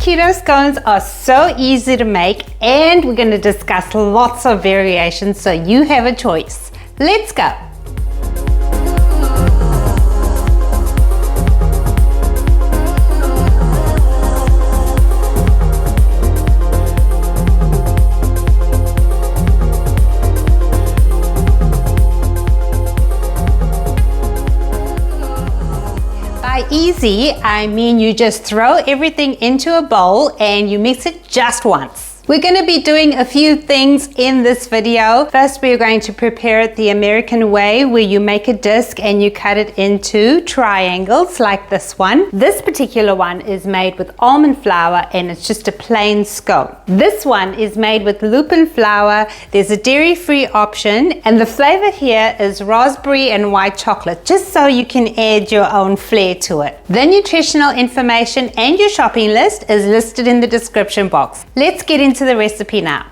keto scones are so easy to make, and we're going to discuss lots of variations so you have a choice. Let's go! By easy, I mean you just throw everything into a bowl and you mix it just once. We're going to be doing a few things in this video. First, we're going to prepare it the American way, where you make a disc and you cut it into triangles like this one. This particular one is made with almond flour and it's just a plain scone. This one is made with lupin flour. There's a dairy-free option, and the flavor here is raspberry and white chocolate, just so you can add your own flair to it. The nutritional information and your shopping list is listed in the description box. Let's get into the recipe now.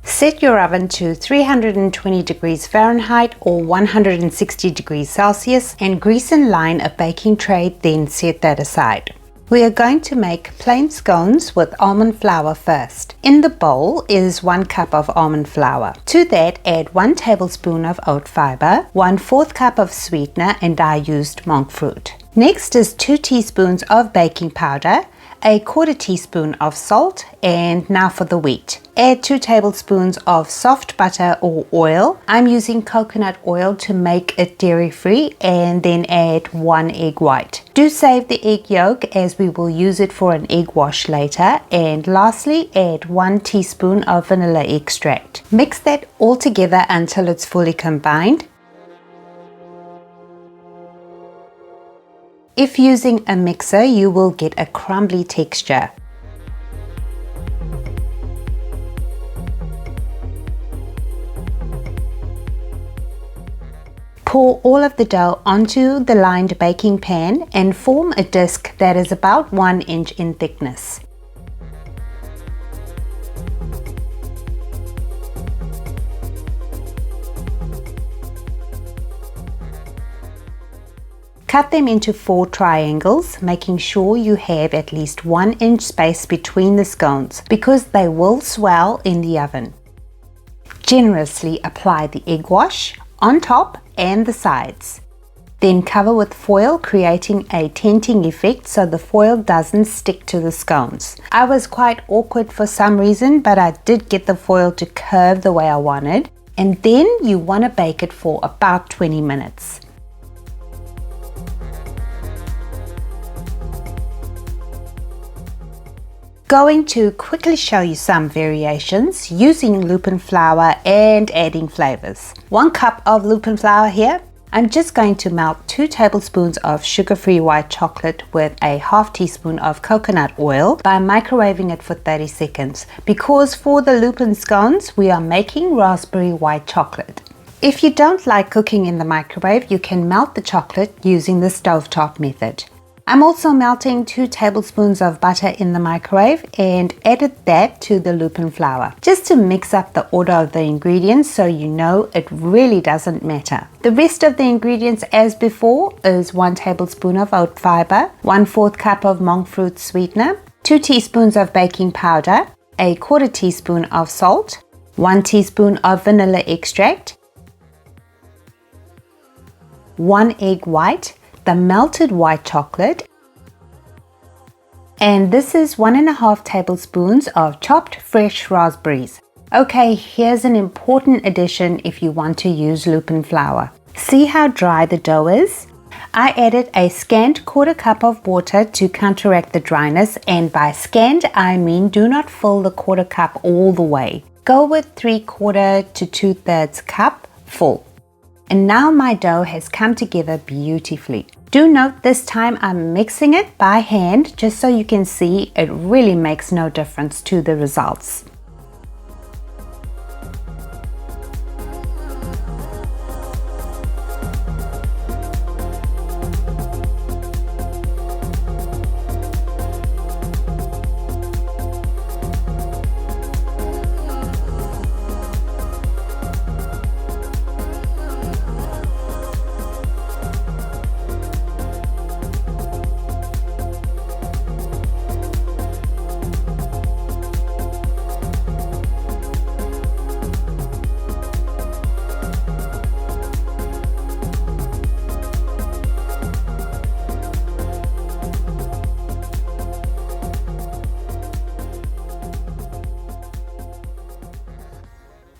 Set your oven to 320 degrees Fahrenheit or 160 degrees Celsius and grease and line a baking tray, then set that aside. We are going to make plain scones with almond flour first. In the bowl is 1 cup of almond flour. To that, add 1 tablespoon of oat fiber, 1/4 cup of sweetener, and I used monk fruit. Next is 2 teaspoons of baking powder, 1/4 teaspoon of salt, and now for the wheat. Add 2 tablespoons of soft butter or oil. I'm using coconut oil to make it dairy-free, and then add 1 egg white. Do save the egg yolk as we will use it for an egg wash later. And lastly, add 1 teaspoon of vanilla extract. Mix that all together until it's fully combined. If using a mixer, you will get a crumbly texture. Pour all of the dough onto the lined baking pan and form a disc that is about 1 inch in thickness. Cut them into 4 triangles, making sure you have at least 1 inch space between the scones because they will swell in the oven. Generously apply the egg wash on top and the sides. Then cover with foil, creating a tenting effect so the foil doesn't stick to the scones. I was quite awkward for some reason, but I did get the foil to curve the way I wanted. And then you want to bake it for about 20 minutes. Going to quickly show you some variations using lupin flour and adding flavors. 1 cup of lupin flour here. I'm just going to melt 2 tablespoons of sugar-free white chocolate with a 1/2 teaspoon of coconut oil by microwaving it for 30 seconds because for the lupin scones we are making raspberry white chocolate. If you don't like cooking in the microwave, you can melt the chocolate using the stovetop method. I'm also melting 2 tablespoons of butter in the microwave and added that to the lupin flour, just to mix up the order of the ingredients so you know it really doesn't matter. The rest of the ingredients as before is 1 tablespoon of oat fiber, 1/4 cup of monk fruit sweetener, 2 teaspoons of baking powder, 1/4 teaspoon of salt, 1 teaspoon of vanilla extract, 1 egg white, the melted white chocolate, and this is 1.5 tablespoons of chopped fresh raspberries. Okay, here's an important addition if you want to use lupin flour. See how dry the dough is? I added a scant 1/4 cup of water to counteract the dryness, and by scant I mean do not fill the 1/4 cup all the way. Go with 3/4 to 2/3 cup full. And now my dough has come together beautifully. Do note this time I'm mixing it by hand just so you can see it really makes no difference to the results.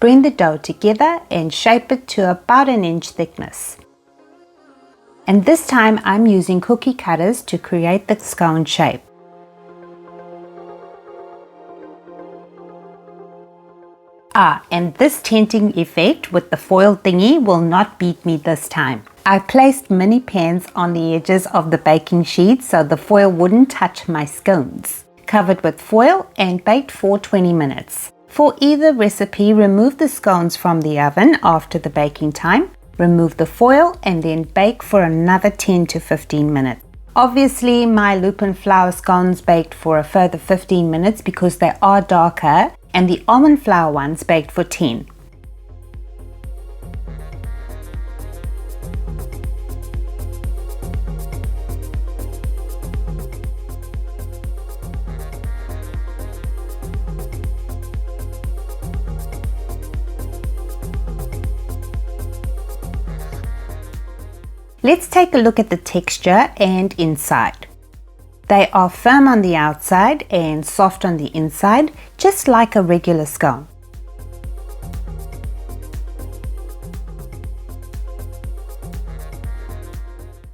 Blend the dough together and shape it to about 1 inch thickness. And this time I'm using cookie cutters to create the scone shape. And this tinting effect with the foil thingy will not beat me this time. I placed mini pans on the edges of the baking sheet so the foil wouldn't touch my scones. Covered with foil and baked for 20 minutes. For either recipe, remove the scones from the oven after the baking time, remove the foil and then bake for another 10 to 15 minutes. Obviously, my Lupin flour scones baked for a further 15 minutes because they are darker, and the almond flour ones baked for 10. Let's take a look at the texture and inside. They are firm on the outside and soft on the inside, just like a regular scone.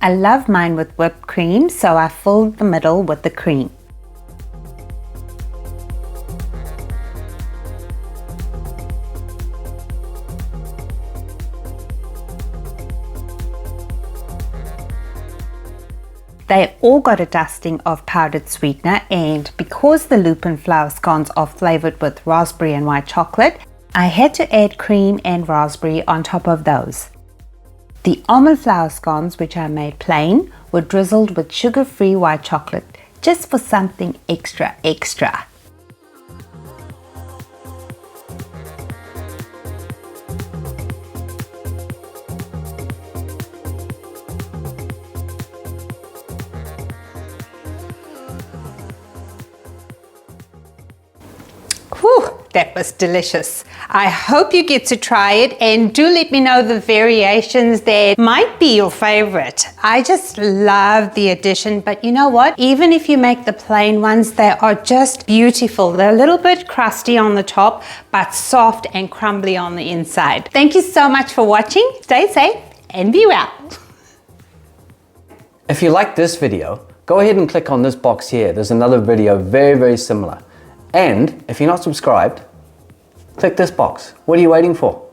I love mine with whipped cream, so I filled the middle with the cream. They all got a dusting of powdered sweetener, and because the Lupin flour scones are flavored with raspberry and white chocolate, I had to add cream and raspberry on top of those. The almond flour scones, which I made plain, were drizzled with sugar-free white chocolate, just for something extra. Whew, that was delicious. I hope you get to try it, and do let me know the variations that might be your favorite. I just love the addition, but you know what? Even if you make the plain ones, they are just beautiful. They're a little bit crusty on the top, but soft and crumbly on the inside. Thank you so much for watching. Stay safe and be well. If you like this video, go ahead and click on this box here. There's another video very similar. And if you're not subscribed, click this box. What are you waiting for?